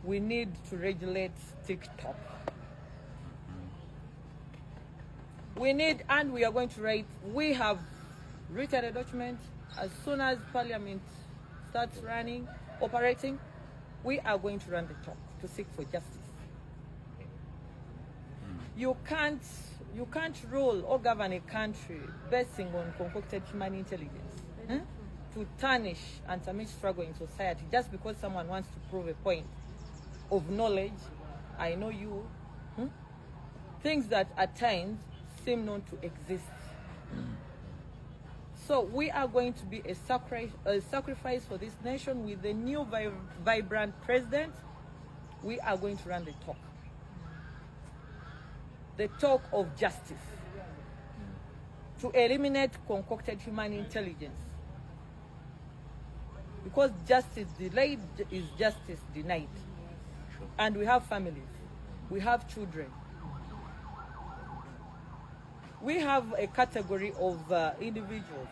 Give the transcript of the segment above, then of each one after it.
we need to regulate TikTok. And we are going to write, we have written a document. As soon as Parliament starts operating, we are going to run the talk to seek for justice. You can't rule or govern a country basing on concocted human intelligence to tarnish and tarnish struggle in society just because someone wants to prove a point of knowledge. I know you. Things that at times seem not to exist. So we are going to be a sacrifice for this nation with the new vibrant president. We are going to run the talk of justice, to eliminate concocted human intelligence. Because justice delayed is justice denied. And we have families, we have children. We have a category of individuals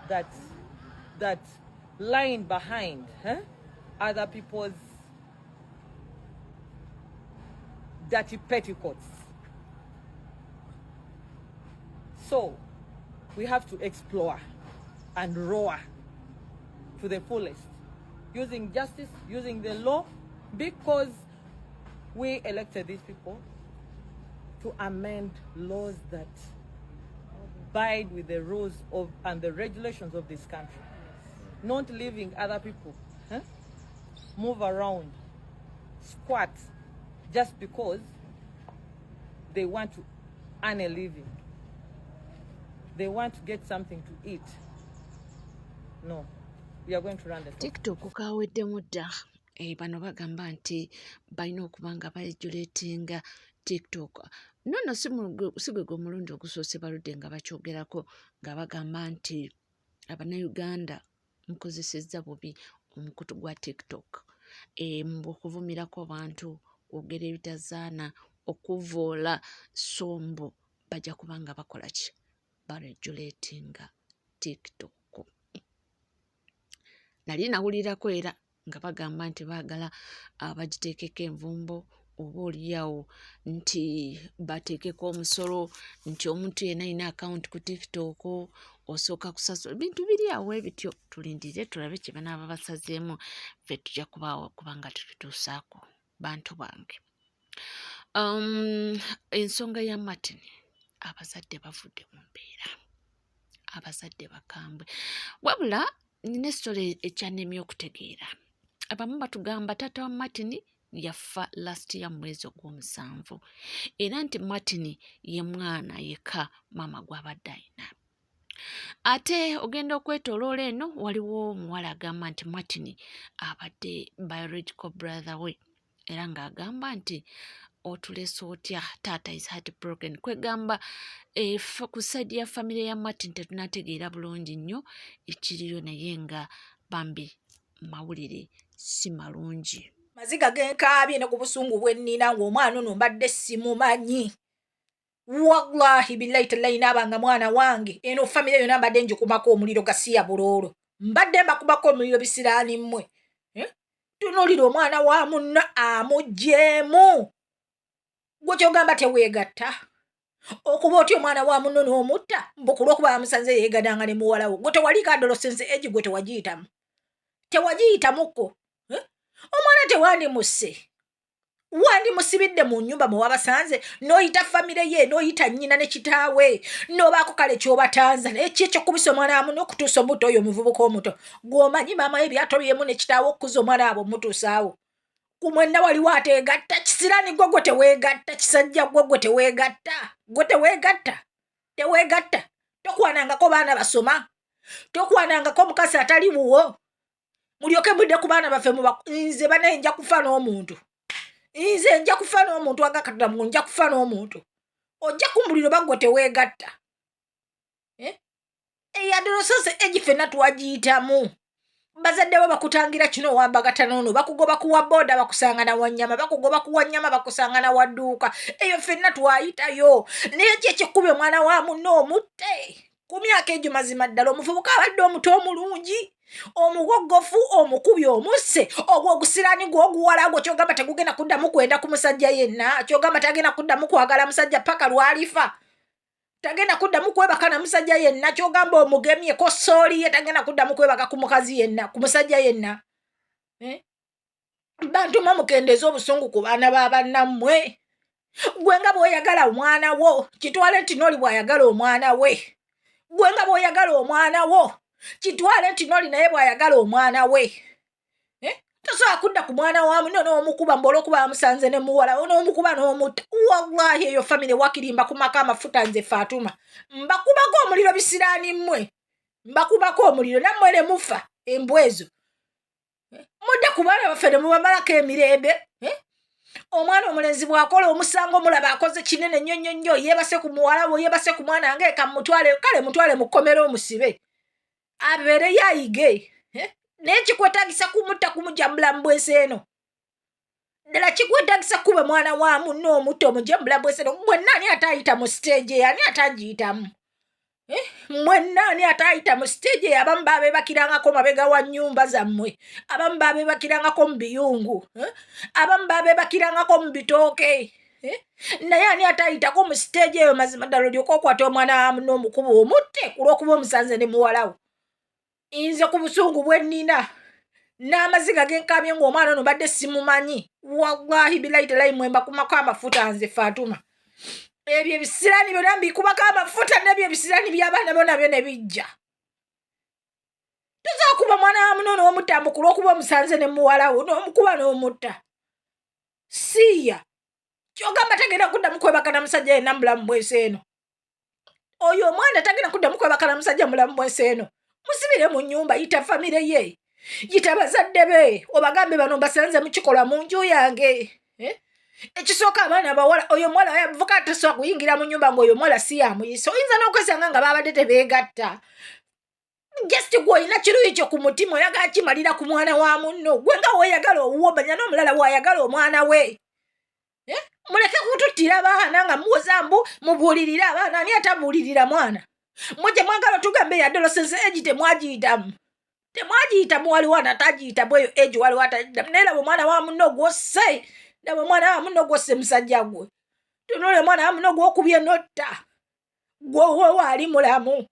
that lying behind other people's dirty petticoats. So we have to explore and roar to the fullest, using justice, using the law, because we elected these people to amend laws that abide with the rules and the regulations of this country, not leaving other people move around, squat, just because they want to earn a living. They want to get something to eat. No, we are going to run the TikTok kawedde mudda bano bagamba nti balina okuba nga baregulatinga TikTok. Nono si gwe omulundi ogusoose baludde nga bakyogerako nga bagamba nti Abannayuganda mukozesezza bubi omukutu gwa TikTok mu okuvumirako abantu, okwogera ebitazaana, okuvoola sombo, bajja kubanga bakola ki? Baregulatinga TikTok. Nali nawulirako era nga bagamba nti baagala bagiteekeko envumbo, oba oliyawo nti bateekeko omusolo, nti omuntu yenna alina akawunti ku TikTok osooka kusasula. Bintu biri awo ebityo, tulindire tulabe kye banaaba basazeemu, ffe tujja kubanga tubituusaako bantu bange. Ensonga ya Martin, abazadde bavudde mu mbeera, abazadde bakambwe. Wabula nina essole ekyannemye okutegeera. Abamu batugamba taata wa Martin yafa last year mwezi ogw'omusanvu, era nti Martin ye mwana yekka maama gw'abadde ayina. Ate ogenda okwetooloola eno waliwo omuwala agamba nti Martin abadde biological brother we, era ng'agamba nti otulese otya, taata is heartbroken. Kwegamba ku side ya famire ya Martin tetunategeera bulungi nnyo ekiriyo, naye nga bambi mawulire si malungi. Maziga genkaabye ne ku busungu bwennina ng'omwana ono mbadde simumanyi. Wallahi billahi tallahi naabanga mwana wange eno famire yonna mbadde ngikumako omuliro gasiya buloolo. Mbadde mbakubako omuliro bisiraani mmwe. Tunuulira omwana wa munno amugjeemu. Gwe kyogamba teweegatta. Okuba otya omwana wa munno n'omutta mbukulu okuba amusanze yeegadanga ne muwalawo. Gwe tewaliiko adolescence age gwe tewagiyitamu. Tewagiyitamuko. Omwana tewandimusse. Wandimusibidde mu nnyumba mwe wabasanze n'oyita famire ye n'oyita nnyina ne kitaawe n'obaako kale ky'obatanza naye ki ekyokubisa omwana wamu n'okutuusa omuto oyo omuvubuka omuto gw'omanyi maama ye byatobyemu ne kitaawe okukuza omwana abo omutuusaawo. Ku mwenna waliwo ateegatta, kisiraani gwe teweegatta, kisajja gwe teweegatta, gwe teweegatta. Tokwanangako baana basoma, tokwanangako mukazi atali buwo, mulyoke mudde ku baana baffe nze banaye nja kufa n'omuntu. Nze nja kufa n'omuntu agakatula mu nja kufa n'omuntu. Ojja kumuliro bagwe teweegatta. Adolescence age ffenna twagiyitamu. Bazadde bo bakutangira kino wambagata n'ono, bakugoba kuwa boda bakusangana wa nnyama, bakugoba kuwa nnyama bakusangana wa dduuka. Eyo ffenna twayitayo. Naye ki ekyekkuba omwana wa munno omutte? Ku myaka egyo mazima ddala omuvubuka abadde omuto omulungi. omugogofu omukubi omusse ogwo ogusiraani gwoguwala gwo kyogamba tegugenda kuddamu kwenda ku musajja yenna kyogamba tagenda kuddamu kwagala musajja paka lwalifa tagenda kuddamu kwebaka na musajja yenna kyogamba omugemyeko sooli ye tagenda kuddamu kwebaka ku mukazi yenna ku musajja yenna bantuma mukendeeza obusungu ku baana b'abannammwe gwe nga bw'oyagala omwana wo kitwale nti n'oli bw'ayagala omwana we gwe nga bw'oyagala omwana wo kitwale nti n'oli naye bw'ayagala omwana we tosobola kudda ku mwana wa muno n'omukuba mb'olwokuba amusanze ne muwala n'omukuba n'omutta wallahi eyo famire wakirimba ku maka amafuta nze Fatuma mbakubako omuliro bisiraani mmwe mbakubako omuliro nammwe ne mufa embwa ezo mudda ku baana baffe ne mubamalako emirembe omwana omulenzi bw'akola omusango mulaba akoze kinene nnyo nnyo nnyo yeebase ku muwala we yeebase ku mwana wange kamutwale kale mutwale mu kkomera omusibe abeere yayige naye kikwetagisa kumutta kumujambula mu bwese eno ddala kikwetagisa kuba mwana wa munno omutta omujambula mu bwese eno mwenna ani ataayita mu stage eyo ani atagiyitamu mwenna ani ataayita mu stage eyo abamu baabeebakirangako mabega wa nnyumba zammwe abamu baabeebakirangako mu biyungu abamu baabeebakirangako mu bitooke naye ani ataayitako mu stage eyo mazima ddala olyoka okwata omwana wa munno omukuba omutte ku lw'okuba omusanze ne muwalawo nze ku busungu bwe nnina n'amaziga g'enkamye ng'omwana ono badde simumanyi wallahi bilayi telayi mwemba kumako amafuta nze Fatuma ebyo ebisiraani byonna mbikubako amafuta nebyo ebisiraani by'abaana bo nabyo ne bijja tosobola kuba mwana wa muno n'omuttambu ku lw'okuba omusanze ne muwalawo n'omukuba n'omutta siiya kyogamba tagenda kuddamu kwebaka na musajja yenna mulamu bwese eno oyo omwana tagenda kuddamu kwebaka na musajja mulamu bwese eno musibire mu nnyumba yita famire ye yita bazadde be obagambe bano mbasanze mukikola mu nju yange ekisooka abaana bawala oyo mwala yavuka tasobola kuyingira mu nnyumba ng'oyo mwala si yamuyisa oyinza n'okwesanga nga baabadde tebeegatta just gw'olina kiruyi kyo ku mutima oyagala kimalira ku mwana wa munno gwe nga weeyagala owuwo banya n'omulala w'ayagala omwana we muleke kututtira abaana nga muwoza mbu mubuulirire abaana ani atabuulirira mwana muje mwagala otugambe yadoloseze eji temwagiyitamu waliwo anatagiyitamu eyo eji waliwo atagiyitamu naye laba omwana wa munno gwosse laba omwana wa munno gwosse musajja gwe tunule omwana wa munno gwokubye notta gwowo waali mulamu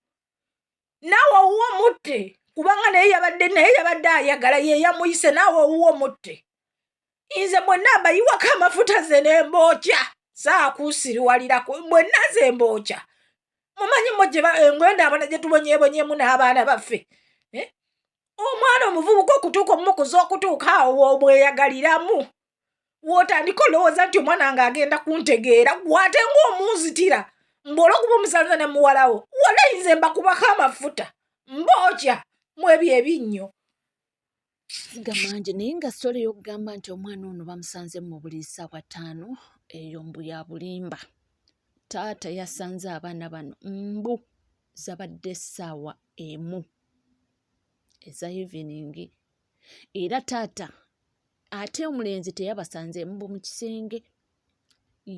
naawe owuwo mutte kubanga naye yabadde ayagala ye yamuyise naawe owuwo mutte nze bwenna mbayiwako amafuta ze n'embookya saakuusiriwalirako bwenna ze mbookya mumanyi mmoje engwenda abana gye tubonyeebonyeemu n'abaana baffe omwana omuvubuka okutuuka omukuza okutuuka awo w'omweyagaliramu w'otandika olowooza nti omwana wange agenda kuntegeera gwate ng'omunzitira mbw'olwokuba omusanze ne muwalawo wala nze mbakubako amafuta mbookya mu ebyo ebinnyo sigamanje naye nga sole y'okugamba nti omwana ono bamusanze mu buli ssaawa 5 eyo mbu ya bulimba taata yasanze abaana bano mbu zabadde essaawa 1 eza evening era taata ate omulenzi teyabasanze mbu mu kisenge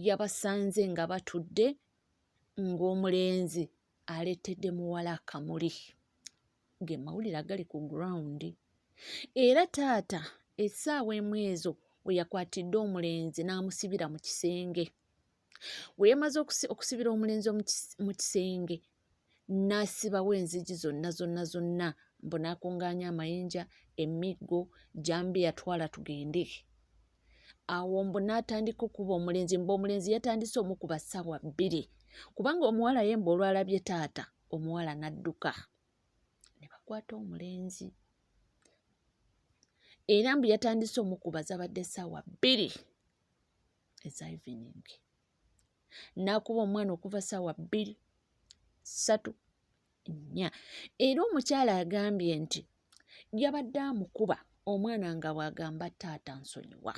yabasanze nga batudde ng'omulenzi aleetedde muwala akamuli ge mawulire agali ku ground era taata essaawa 1 ezo we yakwatidde omulenzi n'amusibira mu kisenge we yamaze okusibira omulenzi mu kisenge n'asibawo enzigi zonna mbu n'akungaanya amayinja emiggo jambi yatwala tugende awo mbu n'atandika okuba omulenzi mbu omulenzi yatandise omukuba ssaawa 2 kubanga omuwala ye mbu olwalabye taata omuwala n'adduka ne bakwata omulenzi era mbu yatandise omukuba zabadde ssaawa 2 eza evening n'akuba omwana okuva ssaawa 2 3 4 era omukyala agambye nti yabadde amukuba omwana nga bw'agamba taata nsonyiwa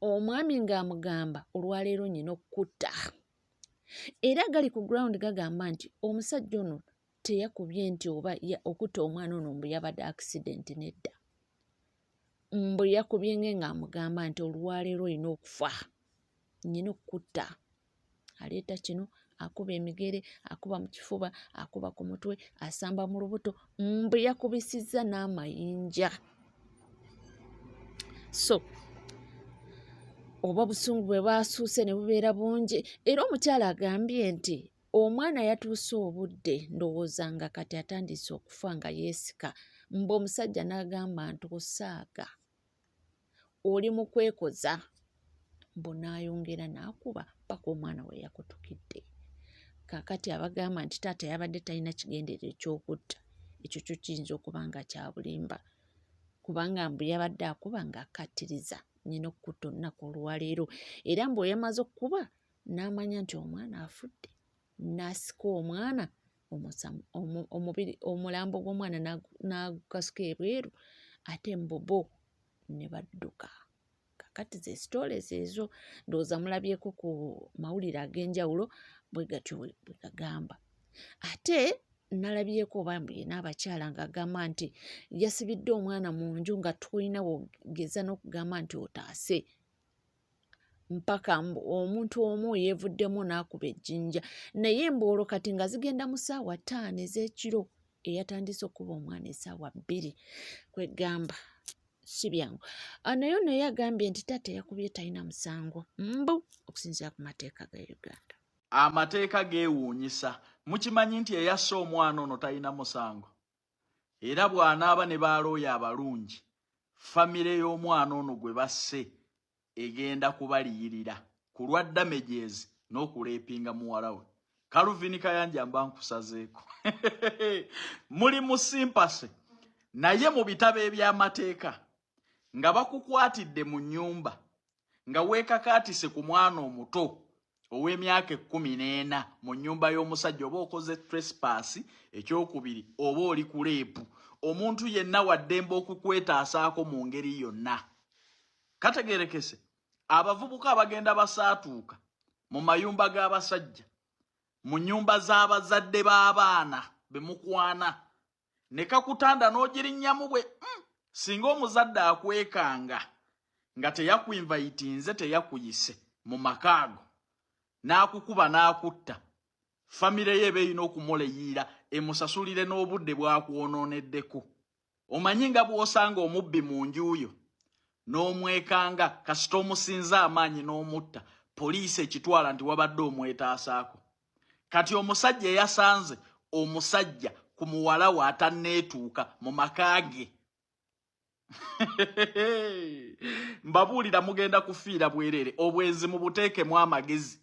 omwami ng'amugamba olwaleero nnyina okutta era gali ku ground gagamba nti omusajja ono teyakubye nti oba okutta omwana ono mbu yabadde accident nedda mbu yakubye ng'amugamba nti olwaleero olina okufa nnyina okutta aleeta kino akuba emigere, akuba mu kifuba, akuba ku mutwe, asamba mu lubuto, mbu yakubisizza n'amayinja. So oba obusungu bwe bwasuuse ne bubeera bungi, era omukyala agambye nti omwana yatuuse obudde ndowooza nga kati atandise okufa nga yeesika, mbu omusajja n'agamba ntuusaaga oli mu kwekoza, mbu n'ayongera n'akuba paka omwana we yakutukidde. Kaakati abagamba nti taata yabadde talina kigenderero eky'okutta, ekyo kyo kiyinza okuba nga kya bulimba, kubanga mbu yabadde akuba ng'akkattiriza nnyina okukutta olunaku olwaleero, era mbu yamaze okukuba n'amanya nti omwana afudde, n'asika omwana omulambo gw'omwana n'agukasuka ebweru, ate mbobo ne badduka. Kakati ze sitooles ezo ndowooza mulabyeko ku mawulire ag'enjawulo bwe gatyo bwe gagamba. Ate nalabyeko oba yena abakyala ng'agamba nti yasibidde omwana mu nju nga tulina wogeza n'okugamba nti otaase, mpaka omuntu omu yeevuddemu n'akuba ejjinja, naye emboolo kati nga zigenda mu ssaawa 5 ez'ekiro, eyatandise okuba omwana essaawa 2 kwegamba si byangu. Naye naye agambye nti taata yakubye talina musango mbu okusinziira ku mateeka ga Uganda. Amateeka geewuunyisa. Mukimanyi nti eyasse omwana ono talina musango, era bw'anaaba ne baalooya abalungi, famire y'omwana ono gwe basse egenda kubaliyirira ku lwa damages n'okuleepinga muwala we. Calvin Kayanja mba nkusazeeko. Muli mu simpase, naye mu bitabo eby'amateeka nga bakukwatidde mu nnyumba nga weekakaatise ku mwana omuto ow'emyaka 14 mu nnyumba y'omusajja, oba okoze trespass ekyokubiri, oba oli ku leepu, omuntu yenna waddembe okukwetaasaako mu ngeri yonna. Kategeerekese abavubuka abagenda basaatuuka mu mayumba g'abasajja, mu nnyumba z'abazadde b'abaana be mukwana, ne kakutanda n'ogirinnyamu bwe singa omuzadde akwekanga nga teyakuinvayitinze, teyakuyise mu makaago, n'akukuba n'akutta, famire ye beeyina okumuleyiira emusasulire n'obudde bwakwononeddeko. Omanyi nga bw'osanga omubbi mu njuuyo n'omwekanga kasita omusinza amaanyi n'omutta, poliisi ekitwala nti wabadde omwetaasaako. Kati omusajja eyasanze omusajja ku muwala we atanneetuuka mu makaage, mbabuulira mugenda kufiira bwereere. Obwenzi mu buteekemu amagezi.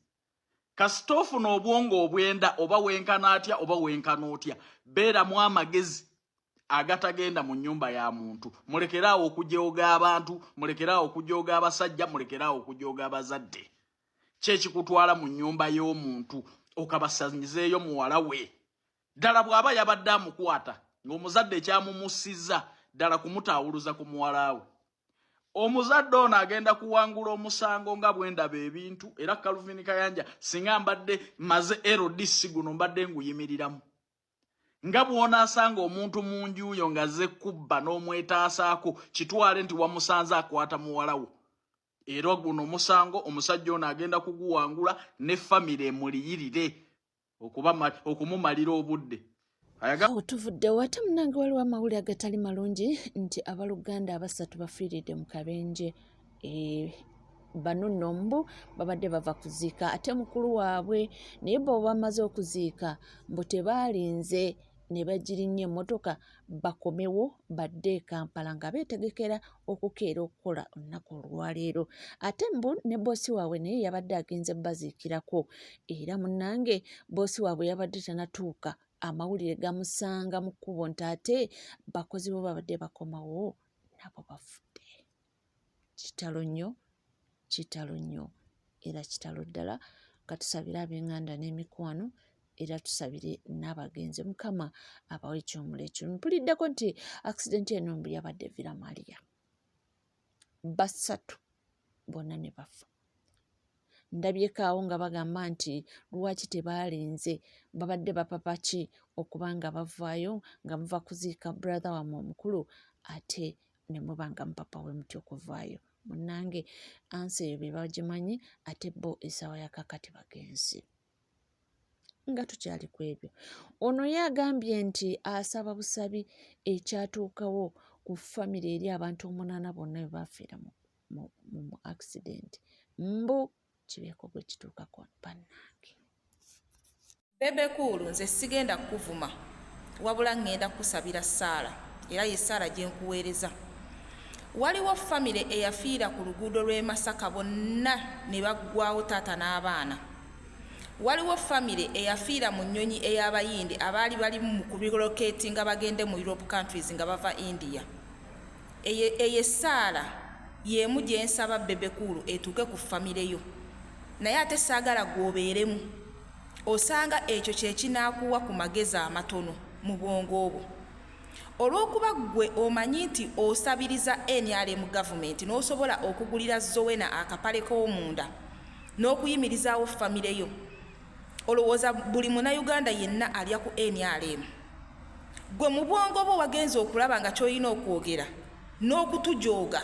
Kasita ofuna obwongo obwenda oba wenkana atya oba wenkana otya, beeramu amagezi agatagenda mu nnyumba ya muntu. Mulekeraawo okujooga abantu, mulekeraawo okujooga abasajja, mulekeraawo okujooga abazadde. Kyekikutwala mu nnyumba y'omuntu okabasanyizeeyo muwala we, ddala bw'aba yabadde amukwata ng'omuzadde ekyamumussizza ddala kumutaawuluza ku muwala we. Omuzadde ono agenda kuwangula omusango nga bwendaba ebintu, era Calvin Kayanja singa mbadde maze LDC guno mbadde nguyimiriramu. Nga bw'onaasanga omuntu mu njuuyo nga azze kubba n'omwetaasaako, kitwale nti wamusanze akwata muwala wo. Era guno omusango omusajja ono agenda kuguwangula ne famire emuliyirire okumumalira obudde. Tuvuddewo ate munnange waliwo amawulire agatali malungi nti abaluganda 3 bafiiridde mu kabenje. Bano nno mbu babadde bava kuziika ate mukulu waabwe, naye bo bamaze okuziika mbu tebaalinze ne bagirinnya emmotoka bakomewo badde e Kampala nga beetegekera okukeera okukola olunaku olwaleero. Ate mbu ne boosi waabwe naye yabadde agenze baziikirako, era munnange boosi waabwe yabadde tanatuuka, amawulire gamusanga mu kkubo nti ate bakozi bo babadde bakomawo nabo bafudde. Kitalo nnyo, kitalo nnyo, era kitalo ddala. Katusabire ab'enganda n'emikwano, era tusabire n'abagenzi. Mukama abawe ekyomula ekyo. Mpuliddeko nti accident eno mbu yabadde Villa Maria, 3 bonna ne bafa. Ndabyeko awo nga bagamba nti lwaki tebaalinze, babadde bapapa ki okuba nga bavaayo nga muva kuziika brother wammwe omukulu ate ne muba nga mupapa we mutya okuvaayo. Munnange ansi eyo be bagimanyi, ate bo essaawa ya kakati bagenzi. nga tukyali ku ebyo. Ono yagambye nti asaba busabi ekyatuukawo ku famire eri abantu 8 bonna bwe baafiira mu accident mbu kibeeko bwe kituukako bannange. Bebe Cool, nze sigenda kukuvuma wabula ngenda kusabira Saara, era ye Saara gye nkuweereza. Waliwo famire eyafiira ku luguudo lw'e Masaka bonna ne baggwawo taata n'abaana. Waliwo famire eyafiira mu nnyonyi ey'abayindi abaali bali mu kubiroketi nga bagende mu Europe countries nga bava India. Eye Saara yemu gye nsaba Bebe Cool etuuke ku famire yo. Naye ate saagala gw'obeeremu. Osanga ekyo kye kinaakuwa ku magezi amatono mu bwongo obwo. Olw'okuba gwe omanyi nti osabiriza NRM gavumenti n'osobola okugulira Zowena akapale k'omunda n'okuyimirizaawo famire yo, olowooza buli Munnayuganda yenna alya ku NRM. Gwe mu bwongo bwo wagenza okulaba nga ky'olina okwogera n'okutujooga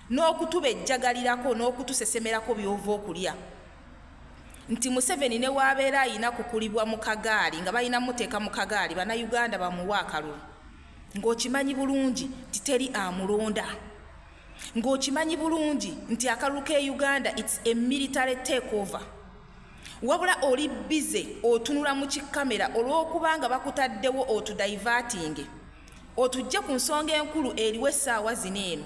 n'okutubejjagalirako n'okutusesemerako by'ova okulya nti Museveni ne waabeera ayina kukulibwa mu kagaali nga balina muteeka mu kagaali Bannayuganda bamuwa akalulu, ng'okimanyi bulungi nti teri amulonda, ng'okimanyi bulungi nti akalulu k'e Uganda it's a military takeover. Wabula oli bize otunula mu kikamera olw'okubanga bakutaddewo otudiverting, otujje ku nsonga enkulu eriwo essaawa zino eno,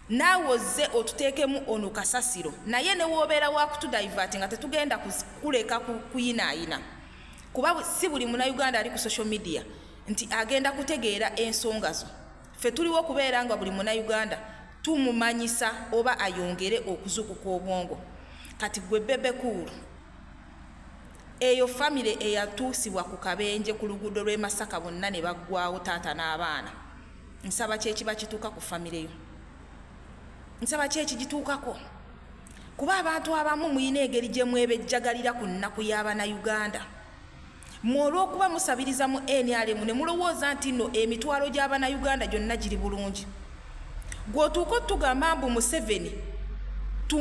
naawe ozze otuteekemu ono kasasiro, naye ne woobeera wa kutudiverting nga tetugenda kuleka kuyinaayina, kuba si buli Munnayuganda ali ku social media nti agenda kutegeera ensonga zo. Ffe tuliwo okubeera nga buli Munnayuganda tumumanyisa oba ayongere okuzukuka obwongo. Kati gwe Bebe Cool, eyo famire eyatuusibwa ku kabenje ku luguudo lw'e Masaka bonna ne baggwawo taata n'abaana, nsaba ki ekiba kituuka ku famire yo? Nsaba ki ekigituukako? Kuba abantu abamu muyina engeri gye mwebejjagalira ku nnaku y'Abannayuganda. Olw'okuba musabiriza mu NRM ne mulowooza nti nno emitwalo gy'Abannayuganda gyonna giri bulungi. Gw'otuuka otugamba mbu Museveni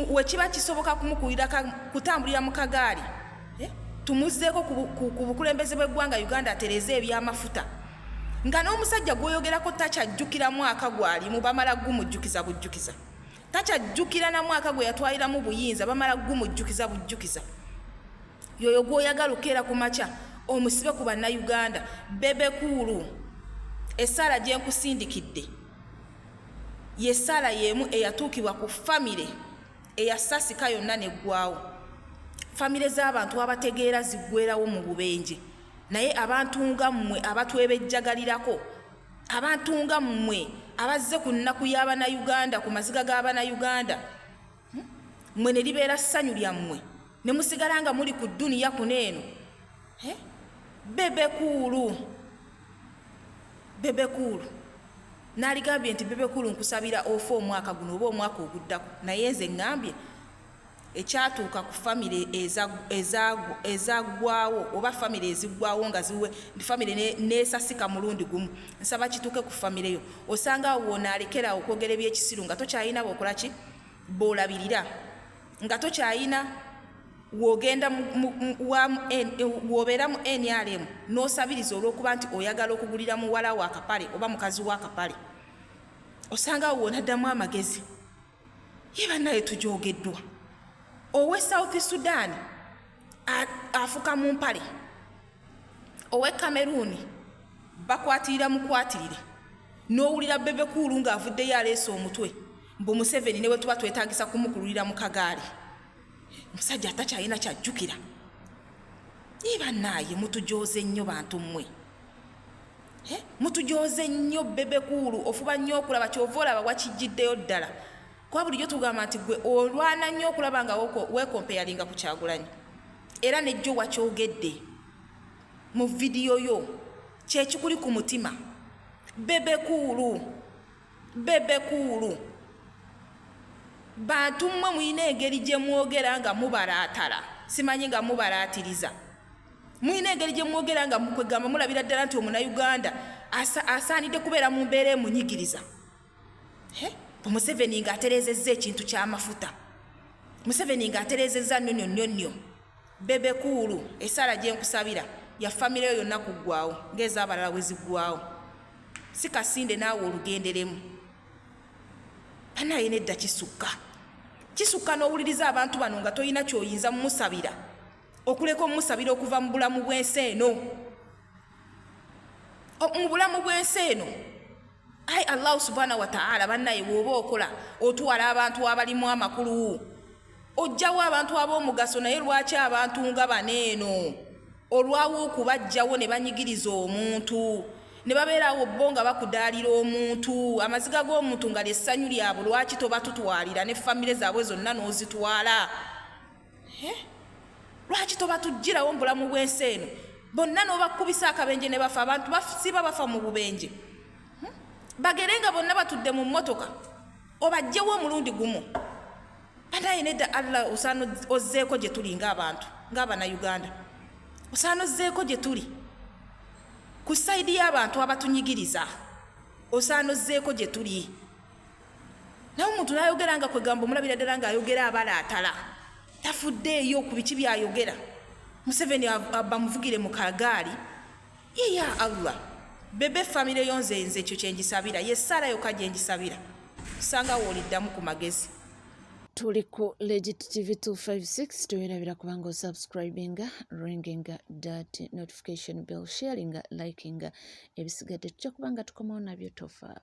we kiba kisoboka kutambulira mu kagaali, tumuzzeeko ku bukulembeze bw'eggwanga Uganda atereeze ebyamafuta, nga n'omusajja gw'oyogerako takyajjukira mwaka gwalimu bamala gumujjukiza bujjukiza, takyajjukira na mwaka gwe yatwaliramu buyinza bamala gumujjukiza bujjukiza. Yoyo gw'oyagala okukeera ku makya omusibe ku Bannayuganda. Bebe Cool, Esaala gye nkusindikidde ye Saala yemu eyatuukibwa ku famire eyasasika yonna neggwaawo. Famire z'abantu abategeera ziggweerawo mu bubenje, naye abantu nga mmwe abatwebejjagalirako, abantu nga mmwe abazze ku nnaku y'Abannayuganda ku maziga g'Abannayuganda, mmwe ne libeera ssanyu lyammwe ne musigala nga muli ku dduniya kuneeno. Bebe Cool, Bebe Cool n'aligambye nti Bebe Cool nkusabira ofa omwaka guno oba omwaka oguddako, naye nze ngambye ekyatuuka ku famire ezaggwaawo oba famire eziggwaawo nga ziwe famire neesasika mulundi gumu, nsaba kituuke ku famire yo. Osanga wona alekera okwogera ebyekisiru nga tokyayina bwokola ki boolabirira, nga tokyayina wogenda wobeera mu NRM n'osabiriza olw'okuba nti oyagala okugulira muwala wa akapale oba mukazi wa akapale. Osanga wona addamu amagezi, ye bannaye tujoogeddwa. Owe South Sudan afuka mu mpale, owe Cameroon bakwatirira mukwatirire, n'owulira Bebe Cool ng'avuddeyo aleese omutwe mbu Museveni newe tuba twetaagisa kumukululira mu kagaali. Musajja atakyalina kyajjukira. Ye bannaye mutujooze nnyo bantu mmwe, mutujooze nnyo. Bebe Cool ofuba nnyo okulaba kyova olaba wakijjiddeyo ddala, kuba bulijjo tugamba nti gwe olwana nnyo okulaba nga weekompeyalinga ku Kyagulanyi, era nejjo wakyogedde mu vidiyo yo kyekikuli ku mutima. Bebe Cool, Bebe Cool, bantu mmwe muyina engeri gye mwogera nga mubalaatala, simanyi nga mubalaatiriza, muyina engeri gye mwogera nga mukwegamba mulabira ddala nti Omunnayuganda asaanidde kubeera mu mbeera emunyigiriza. Museveni ng'atereezezza ekintu ky'amafuta, Museveni ng'atereezezza nnyo, bebe kuulu esala gye nkusabira ya famire yo yonna kuggwawo ng'ez'abalala bwe ziggwawo si kasinde naawe olugenderemu banaye nedda kisukka n'owuliriza abantu bano nga toyina ky'oyinza mumusabira okuleka omumusabira okuva mu bulamu bw'ensi eno mu bulamu bw'ensi eno ayi allahu subhanahu wa ta'ala bannaye bw'oba okola otwala abantu abalimu amakulu ojjawo abantu ab'omugaso naye lwaki abantu nga baneeno olwawo okubajjawo ne banyigiriza omuntu ne babeerawo bo nga bakudaalira omuntu amaziga g'omuntu nga lyessanyu lyabwe lwaki toba tutwalira ne famire zaabwe zonna n'ozitwala lwaki toba tujjirawo mu bulamu bw'ensi eno bonna n'obakubisa akabenje ne bafa abantu siba bafa mu bubenje bagere nga bonna batudde mu mmotoka obajjewo omulundi gumu banaye nedda allah osaana ozzeeko gye tuli ng'abantu ng'abannayuganda osaana ozzeeko gye tuli ku sayidi y'abantu abatunyigiriza osaana ozzeeko gye tuli naye omuntu n'ayogera nga kwegamba omulabira ddala ng'ayogera abalaatala tafuddeeyo ku biki by'ayogera Museveni bamuvugire mu kagaali ya allah bebe famire yonze nze ekyo kyengisabira yessala yokka gye ngisabira usanga wooliddamu ku magezi. Tuli ku Legit TV 256 tuwerabira kubanga osubscribinga ringinga that notification bell sharinga likinga ebisigadde tujja kubanga tukomawo nabyo tofa